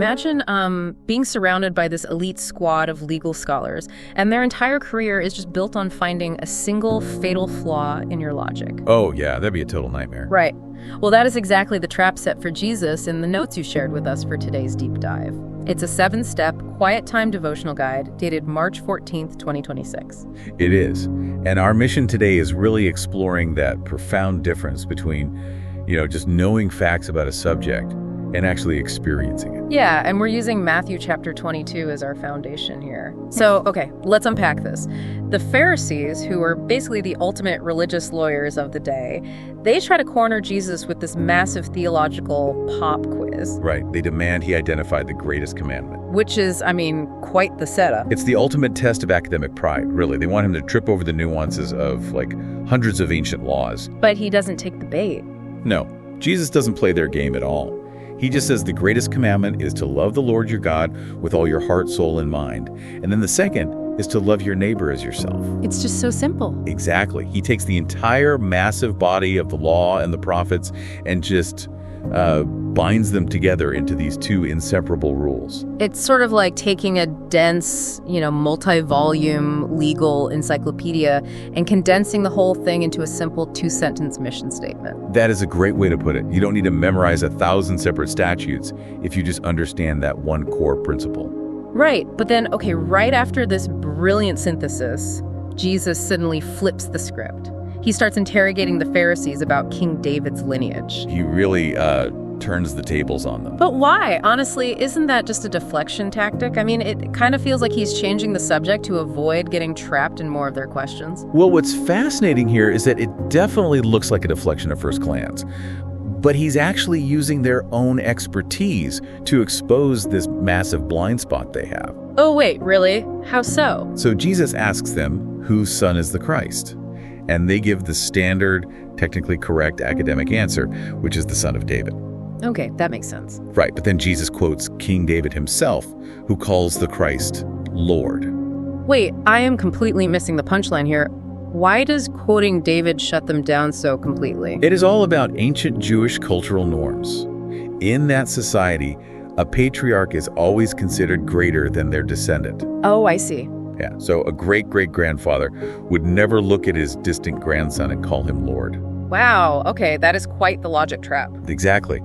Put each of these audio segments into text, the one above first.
imagine being surrounded by this elite squad of legal scholars, and their entire career is just built on finding a single fatal flaw in your logic. Oh, yeah, that'd be a total nightmare. Right. Well, that is exactly the trap set for Jesus in the notes you shared with us for today's deep dive. It's a 7-step, quiet time devotional guide dated March 14th, 2026. It is. And our mission today is really exploring that profound difference between, just knowing facts about a subject and actually experiencing it. Yeah, and we're using Matthew chapter 22 as our foundation here. So, okay, let's unpack this. The Pharisees, who were basically the ultimate religious lawyers of the day, they try to corner Jesus with this massive theological pop quiz. Right, they demand he identify the greatest commandment. Which is, quite the setup. It's the ultimate test of academic pride, really. They want him to trip over the nuances of, hundreds of ancient laws. But he doesn't take the bait. No, Jesus doesn't play their game at all. He just says the greatest commandment is to love the Lord your God with all your heart, soul, and mind. And then the second is to love your neighbor as yourself. It's just so simple. Exactly. He takes the entire massive body of the law and the prophets and just binds them together into these two inseparable rules. It's sort of like taking a dense, multi-volume legal encyclopedia and condensing the whole thing into a simple 2-sentence mission statement. That is a great way to put it. You don't need to memorize 1,000 separate statutes if you just understand that one core principle. Right. But then, right after this brilliant synthesis, Jesus suddenly flips the script. He starts interrogating the Pharisees about King David's lineage. He really turns the tables on them. But why? Honestly, isn't that just a deflection tactic? It kind of feels like he's changing the subject to avoid getting trapped in more of their questions. Well, what's fascinating here is that it definitely looks like a deflection at first glance. But he's actually using their own expertise to expose this massive blind spot they have. Oh, wait, really? How so? So Jesus asks them, whose son is the Christ? And they give the standard, technically correct academic answer, which is the son of David. Okay, that makes sense. Right, but then Jesus quotes King David himself, who calls the Christ Lord. Wait, I am completely missing the punchline here. Why does quoting David shut them down so completely? It is all about ancient Jewish cultural norms. In that society, a patriarch is always considered greater than their descendant. Oh, I see. Yeah, so a great-great-grandfather would never look at his distant grandson and call him Lord. Wow, okay, that is quite the logic trap. Exactly.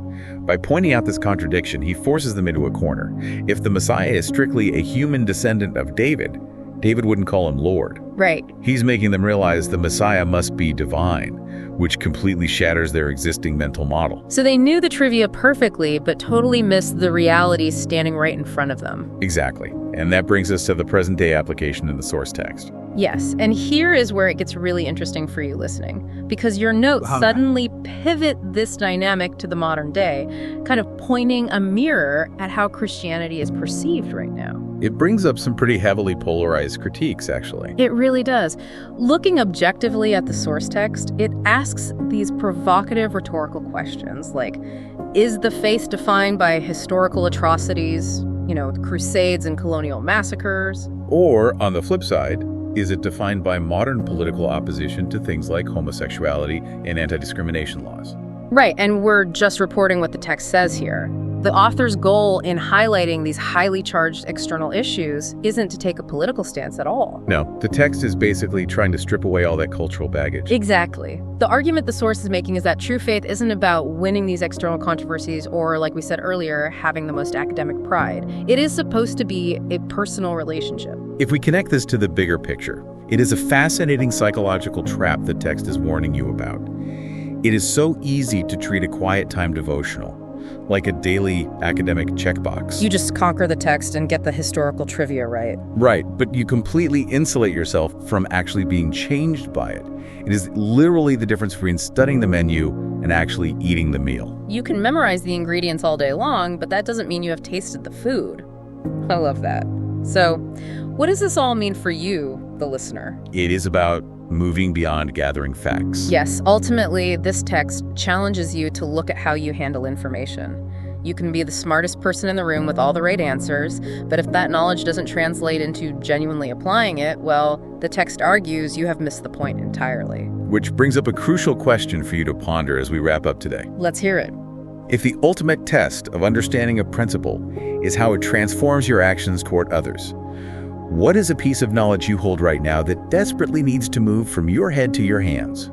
By pointing out this contradiction, he forces them into a corner. If the Messiah is strictly a human descendant of David, David wouldn't call him Lord. Right. He's making them realize the Messiah must be divine, which completely shatters their existing mental model. So they knew the trivia perfectly, but totally missed the reality standing right in front of them. Exactly. And that brings us to the present-day application in the source text. Yes, and here is where it gets really interesting for you listening, because your notes suddenly pivot this dynamic to the modern day, kind of pointing a mirror at how Christianity is perceived right now. It brings up some pretty heavily polarized critiques, actually. It really does. Looking objectively at the source text, it asks these provocative rhetorical questions like, is the faith defined by historical atrocities, crusades and colonial massacres? Or, on the flip side, is it defined by modern political opposition to things like homosexuality and anti-discrimination laws? Right, and we're just reporting what the text says here. The author's goal in highlighting these highly charged external issues isn't to take a political stance at all. No, the text is basically trying to strip away all that cultural baggage. Exactly. The argument the source is making is that true faith isn't about winning these external controversies or, like we said earlier, having the most academic pride. It is supposed to be a personal relationship. If we connect this to the bigger picture, it is a fascinating psychological trap the text is warning you about. It is so easy to treat a quiet time devotional like a daily academic checkbox. You just conquer the text and get the historical trivia right. Right, but you completely insulate yourself from actually being changed by it. It is literally the difference between studying the menu and actually eating the meal. You can memorize the ingredients all day long, but that doesn't mean you have tasted the food. I love that. So, what does this all mean for you, the listener? It is about moving beyond gathering facts. Yes, ultimately, this text challenges you to look at how you handle information. You can be the smartest person in the room with all the right answers, but if that knowledge doesn't translate into genuinely applying it, well, the text argues you have missed the point entirely. Which brings up a crucial question for you to ponder as we wrap up today. Let's hear it. If the ultimate test of understanding a principle is how it transforms your actions toward others. What is a piece of knowledge you hold right now that desperately needs to move from your head to your hands?